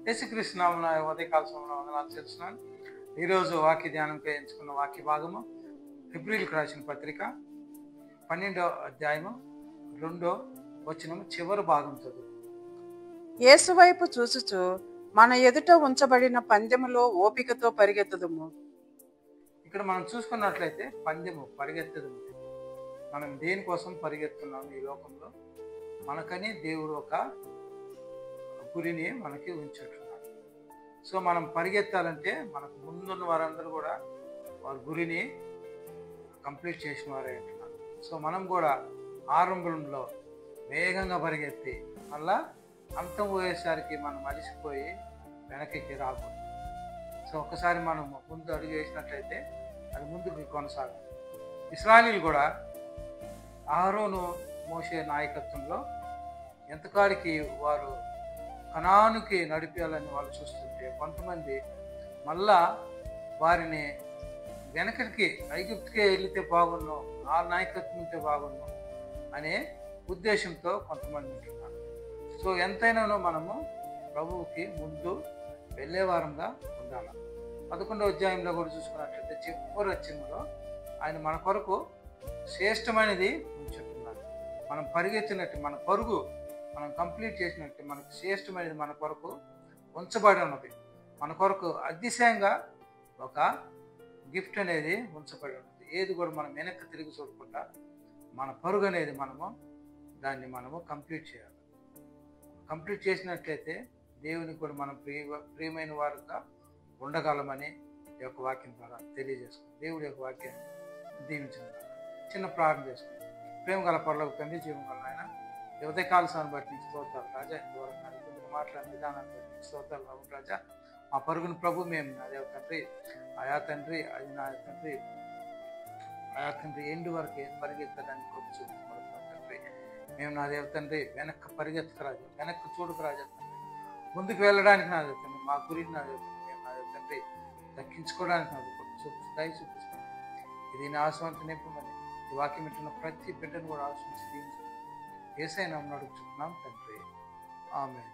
యేసుక్రీస్తు నామమున ఉదయకాల సమయంలో వందనాలు చేస్తున్నాను. ఈరోజు వాక్య ధ్యానంపై ఎంచుకున్న వాక్య భాగము ఫిబ్రిల్కి రాసిన పత్రిక 12వ అధ్యాయము 2వ వచనము చివరి భాగం చదువు. యేసు వైపు చూచుచు మన ఎదుట ఉంచబడిన పందెములో ఓపికతో పరిగెత్తుదుము. ఇక్కడ మనం చూసుకున్నట్లయితే పందెము పరిగెత్తదు. మనం దేనికోసం పరిగెత్తున్నాము? ఈ లోకంలో మనకని దేవుడు ఒక గురిని మనకి ఉంచుతున్నాడు. సో మనం పరిగెత్తాలంటే మనకు ముందున్న వారందరూ కూడా వారి గురిని కంప్లీట్ చేసిన వారే అంటున్నారు. సో మనం కూడా ఆరంభంలో వేగంగా పరిగెత్తి మళ్ళా అంతం పోయేసరికి మనం అలిసిపోయి వెనక్కి రాకూడదు. సో ఒకసారి మనం ముందు అడుగు వేసినట్లయితే అది ముందుకు కొనసాగాలి. ఇశ్రాయేలీయులు కూడా అహరోను మోషే నాయకత్వంలో ఎంతకాడికి వారు కనానుకి నడిపేయాలని వాళ్ళు చూస్తుంటే కొంతమంది మళ్ళా వారిని వెనకటికి ఐగుప్తుకే వెళితే బాగున్నాం, ఆ నాయకత్వం ఉంటే బాగున్నాం అనే ఉద్దేశంతో కొంతమంది ఉంటున్నారు. సో ఎంతైనానో మనము ప్రభువుకి ముందు వెళ్ళేవారంగా ఉండాలి. 11వ అధ్యాయంలో కూడా చూసుకున్నట్లయితే చివరి వచనంలో ఆయన మన కొరకు శ్రేష్టమైనది ఉంచుతున్నారు. మనం పరిగెత్తినట్టు మన పరుగు మనం కంప్లీట్ చేసినట్టు మనకు శ్రేష్టమైనది మన కొరకు ఉంచబడి ఉన్నది. మన కొరకు అతిశయంగా ఒక గిఫ్ట్ అనేది ఉంచబడి ఉన్నది. ఏది కూడా మనం వెనక్కి తిరిగి చూడకుండా మన పరుగు అనేది మనము కంప్లీట్ చేయాలి. కంప్లీట్ చేసినట్లయితే దేవునికి కూడా మనం ప్రియమైన వారుగా ఉండగలమని ఈ యొక్క వాక్యం ద్వారా తెలియజేసుకుంది. దేవుడి యొక్క వాక్యాన్ని దీవించిన చిన్న ప్రార్థన చేసుకుంది. ప్రేమ గల పరలోక తండ్రి, జీవం గల ఆయన, ఉదయకాల సమయాన్ని బట్టి నీకు స్తోత్రాలు రాజా. ఇంతవరకు మాట్లాడిన విధానాన్ని బట్టి నీకు స్తోత్రాలు అవును రాజా. మా పరుగును ప్రభు మేము అదే తండ్రి ఆయా తండ్రి అది నా తండ్రి ఆయా తండ్రి ఎండు వరకు పరిగెత్తడానికి ప్రభు చూపుతున్నాం తండ్రి. మేము నా దేవ తండ్రి వెనక్కి పరిగెత్తకు రాజా, వెనక్కి చూడకు రాజా తండ్రి, ముందుకు వెళ్ళడానికి నా దేవ తండ్రి, మా గురించి నా దేవ తండ్రి మేము నా దేవ తండ్రి దక్కించుకోవడానికి నా దయ చూపిస్తాను. ఇది నా ఆశ్వాంతి నింపమని ఈ వాక్యం వింటున్న ప్రతి బిడ్డను కూడా ఆశ్వాసించి దీవించండి. యేసయ్య నామమున అడుగుచున్నాం తండ్రి, ఆమేన్.